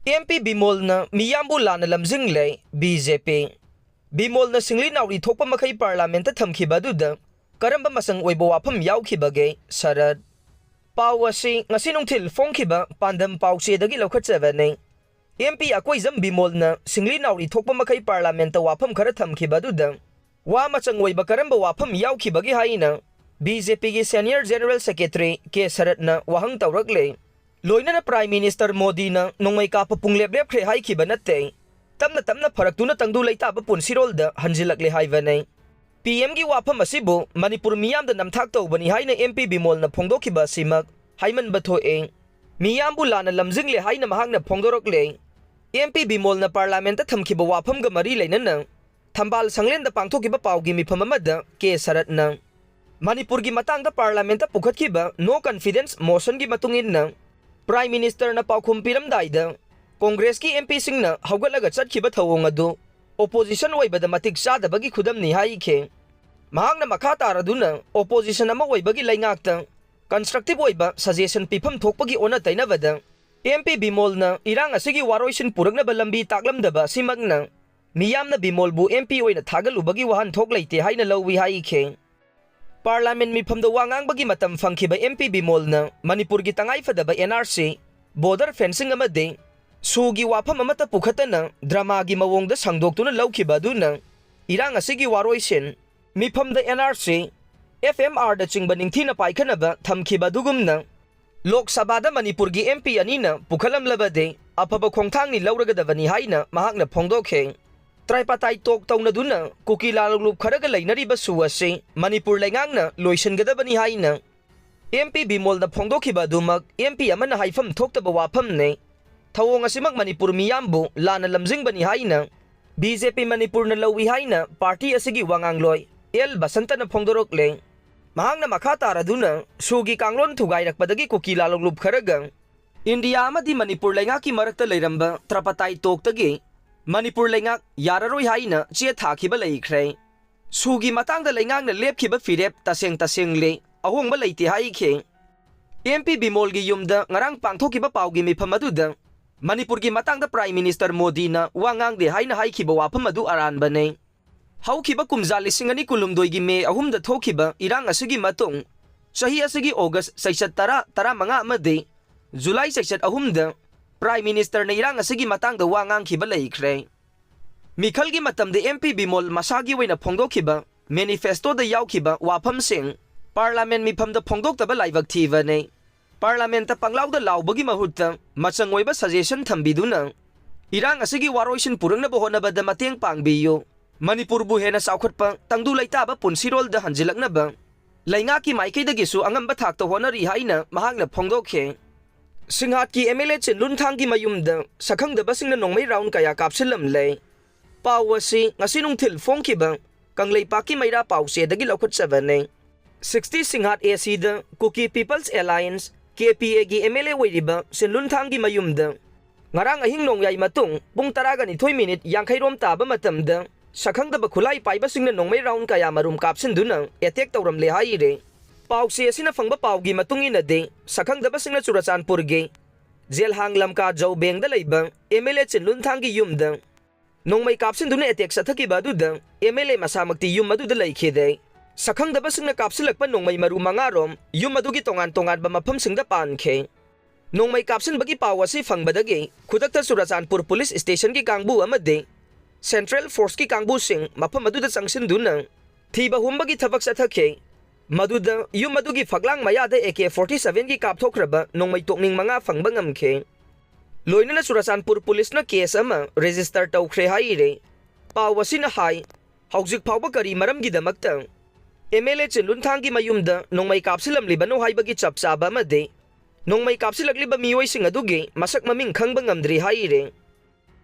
MP Bimol na miyambu lanna lamjingle BJP. Bimol na singli naori thokpamakhei parliament thamkhiba aduda karamba machang oiba wafam yaobage Sarat. Pau asi ngasi nungthil phongkhiba pandam pausedagi lokhatjabane. MP akoizam Bimol na singli naori thokpamakhei parliament wafam khara thamkhiba aduda wa machang oiba karamba wafam yaokhibagi haina BJP gi senior general secretary ke Sarat na wahang tawrakle. Loina na Prime Minister Modi na Nongmei ka papunglep-lep kre hai khiba natte tamna pharak tuna tangdu leita ba punsirol da hanjilakle haiba nei PM gi wafam asibu Manipur miyam da namthak tawbani haina MP Bimol na phongdokhiba simak haiman bathoe miyambu lana lamjingle haina mahakna phongdorokle MP Bimol na parliament ta thamkhiba wafam ga mari leinana thambal sanglen da pangthokiba pawgi mifam amada ke Sarat na Manipur gi matang da parliament ta pukhatkhiba no confidence motion gi matungin na Prime Minister na paukhum piramdaida Congress ki MP singna hawgalaga chatkiba thawong adu opposition oibada matik sadabagi khudam ni haikhe mahakna makha taraduna opposition ama oibagi laingakta constructive oiba suggestion pifam thokpagi ona tainabada MP Bimol na irang asigi waroisin purakna balambi taklamdaba simagna miyamna Bimol bu MP oina thagalubagi wahan thokleite haina lowi haikhe Parliament mifamda wangang bagi matam fangkhiba MP Bimol na Manipur gi tangai fadaba NRC border fencing amade sugi wafam amata pukhatana drama gi mawongda sangdoktuna lawkhiba duna irang asigi waroisin mifamda NRC FMR da chingba ningthina paikhanaba thamkhiba dugumna Lok Sabha da Manipur gi MP anina pukhalamlabade afaba khongthangni lawragadabani haina mahakna phongdokhe Tripartite talk taunaduna kukilaluglup kharaga lainariba suwase Manipur laingangna loisangadabani haina MP Bimol na phongdokhiba dumak MP amana haifam thoktaba wafam ne thawong asimak Manipur miyambu lana lamjingbani haina BJP Manipur na lawi haina party asigi wangangloi El Basanta na phongdorokle mahangna makha taraduna sugi kanglon thugairakpadagi kukilaluglup kharaga India amadi Manipur laingaki marakta leiramba Tripartite talk tagi Manipur laingak yararoi haina che thakhiba leikhrei sugi matangda laingak na lepkhiba firep taseng le ahongba leite haikhe MP Bimol gi yumda ngarang pangthokiba pawgi mifam aduda Manipur gi matangda Prime Minister Modi na wangang de haina haikhiba wafam adu aranba nei haukhiba kumja lisingani kulumdoi gi me ahumda thokhiba irang asigi matung sahi asigi August saisat tara manga amade July saisat ahumda Prime Minister na irang asigi matang da wangang khiba leikhrei Mikhal gi matam de MP Bimol masagi waina phongdokhiba manifesto da yaukhiba wafam sing Parliament mifam da phongdoktaba laibak thiba nei Parliament ta panglaw da lawbagi mahutta machang oiba suggestion thambiduna irang asigi waroisin purangna bohona ba da mateng pangbiyo Manipur bu hena saukhatpa tangdu laita ba punsirol da hanjilakna ba lainga ki maikei da gisu angamba thakta honari haina mahakna phongdokhe Singhat ki MLA Chinlunthangi Mayumda Sakhangdabasingna Nongmei round kaya Kapsillamle Pau asi ngasi nungthil phongkhiba kanglei paki maira pause dagi lokhatjabane 60 Singhat AC da Kuki People's Alliance KPA gi MLA wiriba Chinlunthangi Mayumda ngarang ahing nongyai matung pung 12 minute yangkhairom taba matamda Sakhangdaba khulai paiba singna Nongmei round kaya marum kapsinduna attack tawramle haire Pause asina fangba pawgi matungina de Sakhangdabasingna Churachandpur ge Jel hanglam ka yaobage da leiba MLA Chinlunthangi yumda Nongmei kapsinduna attack sathakiba aduda MLA masamakti yum aduda leikhede Sakhangdabasingna kapsilakpa Nongmei maru mangarom yum adugi tongan ba mafamsingda pankhe Nongmei kapsinbagi pawasi fangbadagi khudakta Churachandpur Police Station ki kangbu amade Central Force ki kangbu sing mafam aduda changsinduna thiba humbagi thabak sathakhe Maduda yum madugi faglang mayada AK-47 gi kapthokraba Nongmei tokning manga fangba ngamkhe loina na Churachandpur Police na case ama register tawkhre haire pawasina hai haujik phawba kari maram gi damakta MLA Chinlunthangi Mayumda Nongmei Kapsillamle bano haibagi chapchaba amade Nongmei kapsilakliba miyoising adugi masak maming khangba ngamdri haire